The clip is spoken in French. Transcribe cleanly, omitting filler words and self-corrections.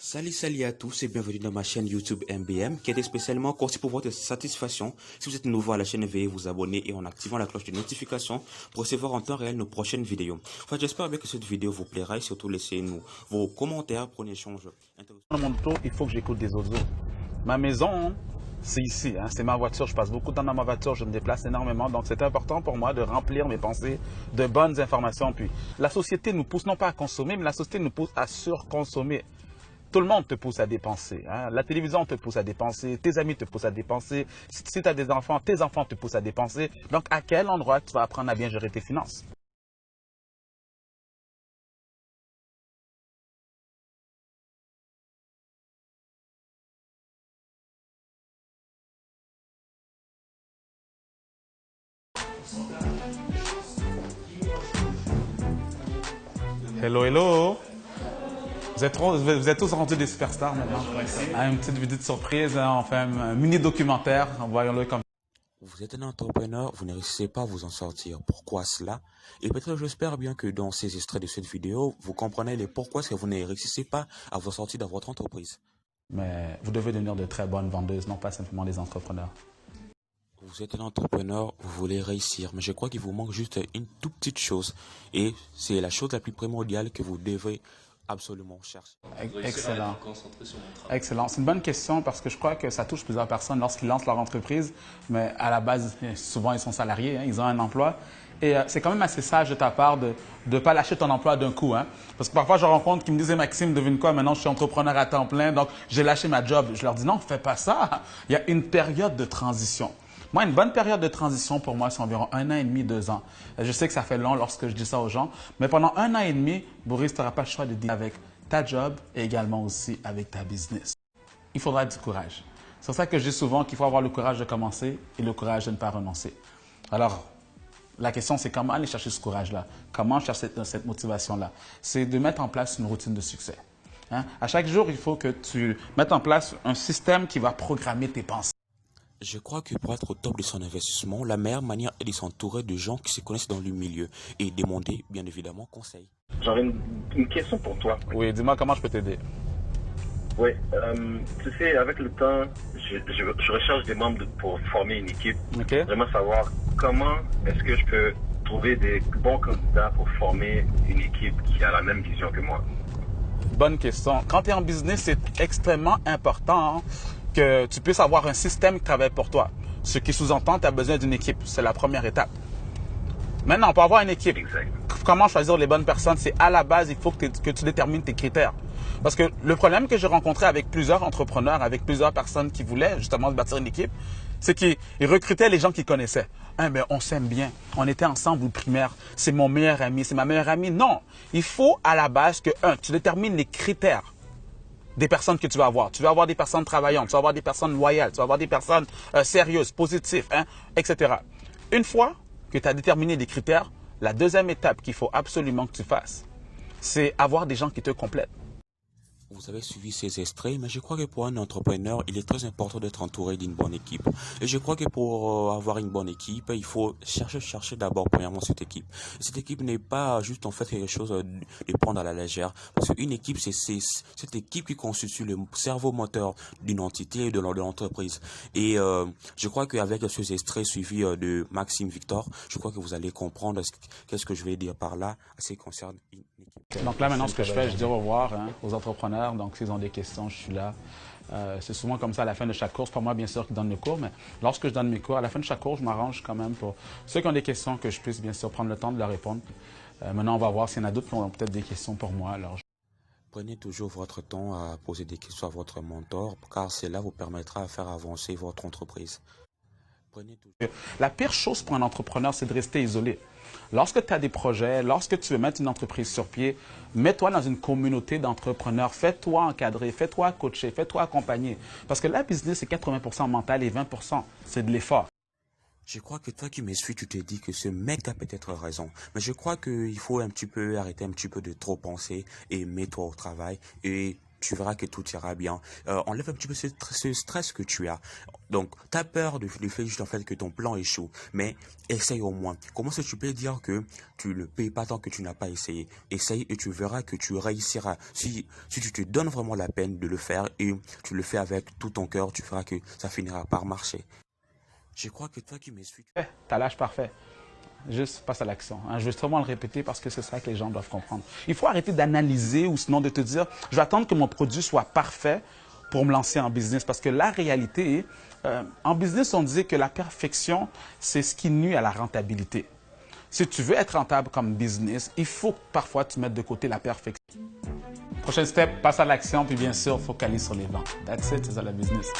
Salut à tous et bienvenue dans ma chaîne YouTube MBM qui est spécialement conçue pour votre satisfaction. Si vous êtes nouveau à la chaîne, veuillez vous abonner et en activant la cloche de notification pour recevoir en temps réel nos prochaines vidéos. Enfin, j'espère bien que cette vidéo vous plaira et surtout laissez-nous vos commentaires pour un échange intéressant. Dans mon auto, il faut que j'écoute des audios. Ma maison, c'est ici, c'est ma voiture. Je passe beaucoup de temps dans ma voiture, je me déplace énormément. Donc, c'est important pour moi de remplir mes pensées de bonnes informations. Puis, la société nous pousse non pas à consommer, mais la société nous pousse à surconsommer. Tout le monde te pousse à dépenser. La télévision te pousse à dépenser, tes amis te poussent à dépenser. Si tu as des enfants, tes enfants te poussent à dépenser. Donc, à quel endroit tu vas apprendre à bien gérer tes finances? Hello, hello! Vous êtes tous rendus des superstars maintenant. Une petite vidéo de surprise, on fait un mini documentaire, voyons-le comme. Vous êtes un entrepreneur, vous ne réussissez pas à vous en sortir. Pourquoi cela? Et peut-être j'espère bien que dans ces extraits de cette vidéo, vous comprenez les pourquoi est-ce que vous ne réussissez pas à vous sortir dans votre entreprise. Mais vous devez devenir de très bonnes vendeuses, non pas simplement des entrepreneurs. Vous êtes un entrepreneur, vous voulez réussir, mais je crois qu'il vous manque juste une toute petite chose. Et c'est la chose la plus primordiale que vous devez absolument chercher. Excellent. Excellent. C'est une bonne question parce que je crois que ça touche plusieurs personnes lorsqu'ils lancent leur entreprise, mais à la base, souvent, ils sont salariés, ils ont un emploi. Et c'est quand même assez sage de ta part de ne pas lâcher ton emploi d'un coup. Parce que parfois, je rencontre qui me disaient, Maxime, devine quoi, maintenant je suis entrepreneur à temps plein, donc j'ai lâché ma job. Je leur dis, non, fais pas ça. Il y a une période de transition. Moi, une bonne période de transition pour moi, c'est environ 1 an et demi, 2 ans. Je sais que ça fait long lorsque je dis ça aux gens, mais pendant 1 an et demi, Boris, tu n'auras pas le choix de dealer avec ta job et également aussi avec ta business. Il faudra du courage. C'est pour ça que je dis souvent qu'il faut avoir le courage de commencer et le courage de ne pas renoncer. Alors, la question, c'est comment aller chercher ce courage-là? Comment chercher cette motivation-là? C'est de mettre en place une routine de succès. À chaque jour, il faut que tu mettes en place un système qui va programmer tes pensées. Je crois que pour être au top de son investissement, la meilleure manière est de s'entourer de gens qui se connaissent dans le milieu et demander, bien évidemment, conseil. J'aurais une question pour toi. Oui, dis-moi comment je peux t'aider. Oui, tu sais, avec le temps, je recherche des membres pour former une équipe. OK. Vraiment savoir comment est-ce que je peux trouver des bons candidats pour former une équipe qui a la même vision que moi. Bonne question. Quand tu es en business, c'est extrêmement important que tu puisses avoir un système qui travaille pour toi. Ce qui sous-entend que tu as besoin d'une équipe. C'est la première étape. Maintenant, pour avoir une équipe, Exact. comment choisir les bonnes personnes? C'est à la base, il faut que tu détermines tes critères. Parce que le problème que j'ai rencontré avec plusieurs entrepreneurs, avec plusieurs personnes qui voulaient justement bâtir une équipe, c'est qu'ils recrutaient les gens qu'ils connaissaient. Mais on s'aime bien. On était ensemble au primaire. C'est mon meilleur ami, c'est ma meilleure amie. Non. Il faut à la base que, tu détermines les critères des personnes que tu vas avoir. Tu vas avoir des personnes travaillantes, tu vas avoir des personnes loyales, tu vas avoir des personnes sérieuses, positives, etc. Une fois que tu as déterminé les critères, la deuxième étape qu'il faut absolument que tu fasses, c'est avoir des gens qui te complètent. Vous avez suivi ces extraits, mais je crois que pour un entrepreneur, il est très important d'être entouré d'une bonne équipe. Et je crois que pour avoir une bonne équipe, il faut chercher d'abord premièrement cette équipe. Et cette équipe n'est pas juste en fait quelque chose de prendre à la légère, parce qu'une équipe, c'est cette équipe qui constitue le cerveau moteur d'une entité et de l'entreprise. Et je crois qu'avec ces extraits suivis de Maxime Victor, je crois que vous allez comprendre qu'est-ce que je vais dire par là, à ce qui concerne une équipe. Donc là, maintenant, ce que je fais, je dis au revoir aux entrepreneurs. Donc, s'ils ont des questions, je suis là. C'est souvent comme ça à la fin de chaque course. Pas moi, bien sûr, qui donne le cours, mais lorsque je donne mes cours, à la fin de chaque cours, je m'arrange quand même pour ceux qui ont des questions, que je puisse bien sûr prendre le temps de leur répondre. Maintenant, on va voir s'il y en a d'autres qui ont peut-être des questions pour moi. Alors, Prenez toujours votre temps à poser des questions à votre mentor, car cela vous permettra de faire avancer votre entreprise. La pire chose pour un entrepreneur, c'est de rester isolé. Lorsque tu as des projets, lorsque tu veux mettre une entreprise sur pied, mets-toi dans une communauté d'entrepreneurs. Fais-toi encadrer, fais-toi coacher, fais-toi accompagner. Parce que la business, c'est 80% mental et 20%, c'est de l'effort. Je crois que toi qui me suis, tu te dis que ce mec a peut-être raison. Mais je crois qu'il faut un petit peu arrêter un petit peu de trop penser et mets-toi au travail et tu verras que tout ira bien. Enlève un petit peu ce stress que tu as. Donc, tu as peur du fait juste en fait que ton plan échoue, mais essaye au moins. Comment est-ce que tu peux dire que tu ne payes pas tant que tu n'as pas essayé? Essaye et tu verras que tu réussiras. Si tu te donnes vraiment la peine de le faire et tu le fais avec tout ton cœur, tu verras que ça finira par marcher. Je crois que toi qui me suis... T'as l'âge parfait. Juste passe à l'action. Je vais sûrement le répéter parce que c'est ça que les gens doivent comprendre. Il faut arrêter d'analyser ou sinon de te dire « je vais attendre que mon produit soit parfait pour me lancer en business ». Parce que la réalité est, en business, on disait que la perfection, c'est ce qui nuit à la rentabilité. Si tu veux être rentable comme business, il faut parfois tu mettes de côté la perfection. Prochain step, passe à l'action, puis bien sûr, focalise sur les ventes. That's it, c'est ça le business.